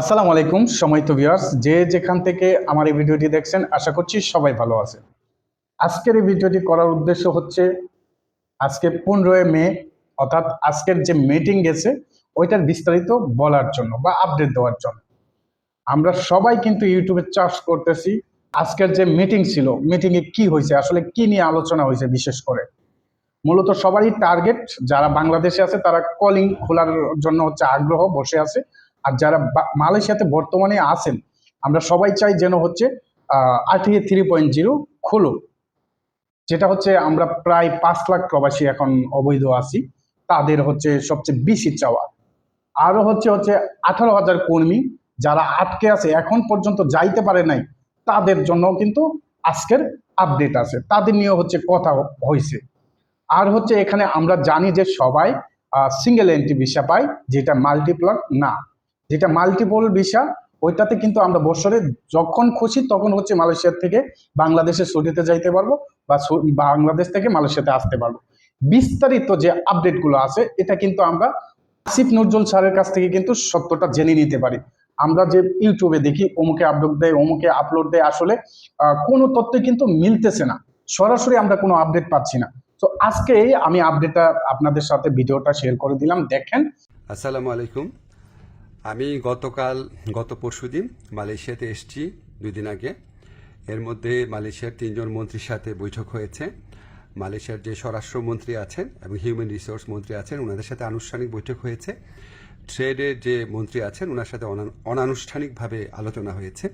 আসসালামু আলাইকুম সম্মানিত ভিউয়ার্স, যে যেখান থেকে আমার এই ভিডিওটি দেখছেন আশা করছি সবাই ভালো আছে। আজকের এই ভিডিওটি করার উদ্দেশ্য হচ্ছে আজকে 15 মে অর্থাৎ আজকের যে মিটিং গেছে ওইটার বিস্তারিত বলার জন্য বা আপডেট দেওয়ার জন্য। আমরা সবাই কিন্তু ইউটিউবে চার্জ করতেছি আজকের যে মিটিং ছিল, মিটিংয়ে কি হয়েছে, আসলে কি নিয়ে আলোচনা হয়েছে। বিশেষ করে মূলত সবারই টার্গেট, যারা বাংলাদেশে আছে তারা কলিং খোলার জন্য হচ্ছে আগ্রহ বসে আছে। আর যারা মালয়েশিয়াতে বর্তমানে আছেন, আমরা সবাই চাই যেন হচ্ছে RTA 3.0 খুলুক। যেটা হচ্ছে আমরা প্রায় 5 লাখ প্রবাসী এখন অবৈধ আছি, তাদের হচ্ছে সবচেয়ে বেশি চাওয়া। আরো হচ্ছে হচ্ছে 18,000 কর্মী যারা আটকে আছে, এখন পর্যন্ত যাইতে পারে নাই, তাদের জন্য কিন্তু আজকের আপডেট আছে, তাদের নিয়ে হচ্ছে কথা হয়েছে। আর হচ্ছে এখানে আমরা জানি যে সবাই সিঙ্গেল এন্ট্রি ভিসা পায়, যেটা মাল্টিপ্লার না। যেটা মাল্টিপল ভিসা ওইটাতে কিন্তু আমরা বছরে যখন খুশি তখন হচ্ছে মালয়েশিয়া থেকে বাংলাদেশে ছুটিতে যাইতে পারবো বা বাংলাদেশ থেকে মালয়েশিয়াতে আসতে পারবো। বিস্তারিত যে আপডেটগুলো আছে এটা কিন্তু আমরা আসিফ নজরুল স্যারের কাছ থেকে কিন্তু সত্যটা জেনে নিতে পারি। আমরা যে ইউটিউবে দেখি অমুকে আপলোড দেয় অমুকে আপলোড দেয়, আসলে কোনো তথ্যই কিন্তু মিলতেছে না, সরাসরি আমরা কোনো আপডেট পাচ্ছি না। তো আজকে আমি আপডেটটা আপনাদের সাথে ভিডিওটা শেয়ার করে দিলাম, দেখেন। আসসালামু আলাইকুম। আমি গত পরশুদিন মালয়েশিয়াতে এসেছি 2 দিন আগে। এর মধ্যে মালয়েশিয়ার 3জন মন্ত্রীর সাথে বৈঠক হয়েছে। মালয়েশিয়ার যে স্বরাষ্ট্রমন্ত্রী আছেন এবং হিউম্যান রিসোর্স মন্ত্রী আছেন ওনাদের সাথে আনুষ্ঠানিক বৈঠক হয়েছে। ট্রেডের যে মন্ত্রী আছেন ওনার সাথে অনানুষ্ঠানিকভাবে আলোচনা হয়েছে।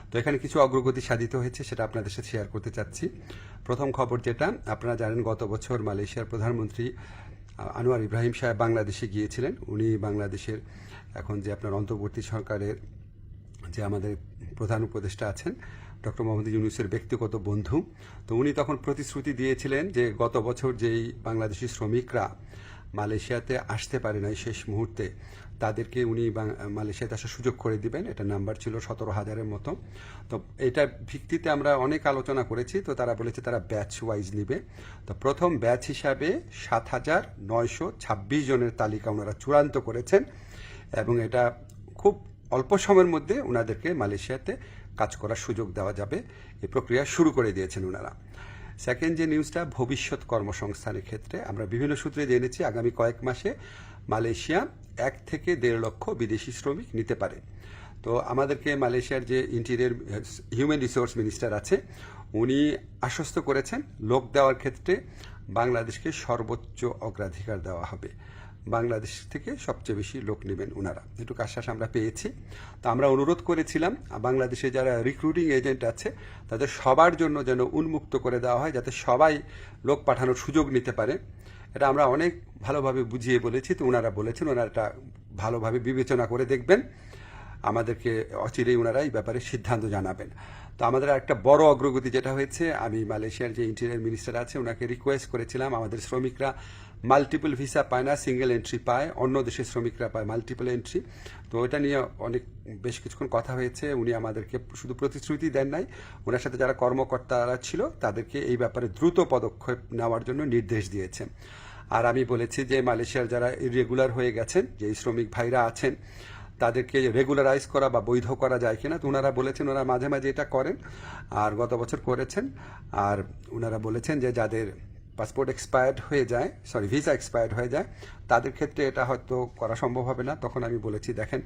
তো এখানে কিছু অগ্রগতি সাধিত হয়েছে, সেটা আপনাদের সাথে শেয়ার করতে চাচ্ছি। প্রথম খবর যেটা, আপনারা জানেন গত বছর মালয়েশিয়ার প্রধানমন্ত্রী আনোয়ার ইব্রাহিম সাহেব বাংলাদেশে গিয়েছিলেন। উনি বাংলাদেশের এখন যে আপনার অন্তর্বর্তী সরকারের যে আমাদের প্রধান উপদেষ্টা আছেন ডক্টর মোহাম্মদ ইউনূসের ব্যক্তিগত বন্ধু। তো উনি তখন প্রতিশ্রুতি দিয়েছিলেন যে গত বছর যেই বাংলাদেশি শ্রমিকরা মালয়েশিয়াতে আসতে পারে নাই শেষ মুহূর্তে, তাদেরকে উনি মালয়েশিয়াতে আসার সুযোগ করে দিবেন। এটা নাম্বার ছিল 17,000-এর মতো। তো এটার ভিত্তিতে আমরা অনেক আলোচনা করেছি। তো তারা বলেছে তারা ব্যাচ ওয়াইজ নিবে। তো প্রথম ব্যাচ হিসাবে 7,926 জনের তালিকা ওনারা চূড়ান্ত করেছেন এবং এটা খুব অল্প সময়ের মধ্যে ওনাদেরকে মালয়েশিয়াতে কাজ করার সুযোগ দেওয়া যাবে, এই প্রক্রিয়া শুরু করে দিয়েছেন ওনারা। সেকেন্ড যে নিউজটা, ভবিষ্যৎ কর্মসংস্থানের ক্ষেত্রে আমরা বিভিন্ন সূত্রে জেনেছি আগামী কয়েক মাসে মালয়েশিয়া 1 থেকে 1.5 লক্ষ বিদেশি শ্রমিক নিতে পারে। তো আমাদেরকে মালয়েশিয়ার যে ইন্টেরিয়র হিউম্যান রিসোর্স মিনিস্টার আছে উনি আশ্বস্ত করেছেন লোক দেওয়ার ক্ষেত্রে বাংলাদেশকে সর্বোচ্চ অগ্রাধিকার দেওয়া হবে। বাংলাদেশ থেকে সবচেয়ে বেশি লোক নেবেন ওনারা, এটুকু আশ্বাস আমরা পেয়েছি। তো আমরা অনুরোধ করেছিলাম বাংলাদেশে যারা রিক্রুটিং এজেন্ট আছে তাদের সবার জন্য যেন উন্মুক্ত করে দেওয়া হয়, যাতে সবাই লোক পাঠানোর সুযোগ নিতে পারে। এটা আমরা অনেক ভালোভাবে বুঝিয়ে বলেছি। তো ওনারা বলেছেন ওনারা এটা ভালোভাবে বিবেচনা করে দেখবেন, আমাদেরকে অচিরেই ওনারা এই ব্যাপারে সিদ্ধান্ত জানাবেন। তো আমাদের একটা বড় অগ্রগতি যেটা হয়েছে, আমি মালয়েশিয়ার যে ইন্টেরিয়র মিনিস্টার আছে ওনাকে রিকোয়েস্ট করেছিলাম, আমাদের শ্রমিকরা মাল্টিপল ভিসা পায় না, সিঙ্গেল এন্ট্রি পায়, অন্য দেশের শ্রমিকরা পায় মাল্টিপল এন্ট্রি। তো এটা নিয়ে বেশ কিছুক্ষণ কথা হয়েছে। উনি আমাদেরকে শুধু প্রতিশ্রুতি দেন নাই, ওনার সাথে যারা কর্মকর্তারা ছিল তাদেরকে এই ব্যাপারে দ্রুত পদক্ষেপ নেওয়ার জন্য নির্দেশ দিয়েছেন। আর আমি বলেছি যে মালয়েশিয়ার যারা ইরেগুলার হয়ে গেছেন, যে শ্রমিক ভাইরা আছেন, তাদেরকে রেগুলারাইজ করা বা বৈধ করা যায় কিনা। তো ওনারা বলেছেন ওনারা মাঝে মাঝে এটা করেন, আর গত বছর করেছেন। আর ওনারা বলেছেন যে যাদের পাসপোর্ট এক্সপায়ার্ড হয়ে যায়, ভিসা এক্সপায়ার্ড হয়ে যায়, তাদের ক্ষেত্রে এটা হয়তো করা সম্ভব হবে না। তখন আমি বলেছি দেখেন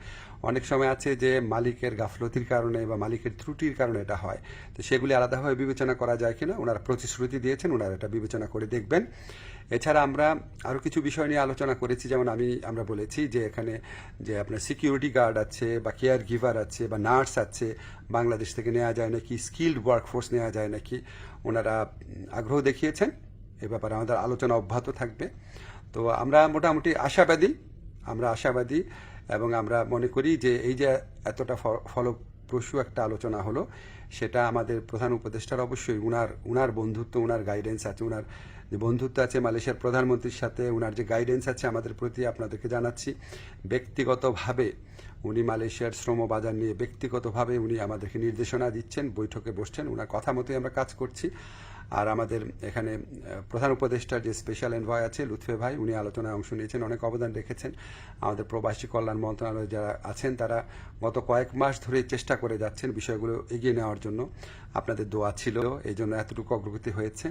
অনেক সময় আছে যে মালিকের গাফলতির কারণে বা মালিকের ত্রুটির কারণে এটা হয়, তো সেগুলি আলাদাভাবে বিবেচনা করা যায় কিনা ওনারা প্রতিশ্রুতি দিয়েছেন, ওনারা এটা বিবেচনা করে দেখবেন। এছাড়া আমরা আরও কিছু বিষয় নিয়ে আলোচনা করেছি, যেমন আমরা বলেছি যে এখানে যে আপনার সিকিউরিটি গার্ড আছে বা কেয়ার গিভার আছে বা নার্স আছে, বাংলাদেশ থেকে নেওয়া যায় নাকি, স্কিল্ড ওয়ার্কফোর্স নেওয়া যায় নাকি। ওনারা আগ্রহ দেখিয়েছেন, এ ব্যাপারে আমাদের আলোচনা অব্যাহত থাকবে। তো আমরা মোটামুটি আশাবাদী এবং আমরা মনে করি যে এই যে এতটা ফলপ্রসূ একটা আলোচনা হলো, সেটা আমাদের প্রধান উপদেষ্টার অবশ্যই উনার বন্ধুত্ব, উনার গাইডেন্স আছে, উনার যে বন্ধুত্ব আছে মালয়েশিয়ার প্রধানমন্ত্রীর সাথে, উনার যে গাইডেন্স আছে আমাদের প্রতি, আপনাদেরকে জানাচ্ছি ব্যক্তিগতভাবে উনি মালয়েশিয়ার শ্রম বাজার নিয়ে ব্যক্তিগতভাবে উনি আমাদেরকে নির্দেশনা দিচ্ছেন, বৈঠকে বসছেন, ওনার কথা মতোই আমরা কাজ করছি। আর আমাদের এখানে প্রধান উপদেষ্টার যে স্পেশাল এনভয় আছে লুৎফে ভাই, উনি আলোচনায় অংশ নিয়েছেন, অনেক অবদান রেখেছেন। আমাদের প্রবাসী কল্যাণ মন্ত্রণালয়ে যারা আছেন তারা গত কয়েক মাস ধরে চেষ্টা করে যাচ্ছেন বিষয়গুলো এগিয়ে নেওয়ার জন্য। আপনাদের দোয়া ছিল, এই জন্য এতটুকু অগ্রগতি হয়েছে।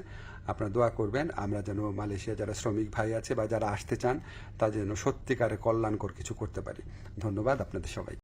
আপনারা দোয়া করবেন আমরা যেন মালয়েশিয়া যারা শ্রমিক ভাই আছে বা যারা আসতে চান তাদের যেন সত্যিকারের কল্যাণকর কিছু করতে পারি। ধন্যবাদ আপনাদের সবাই।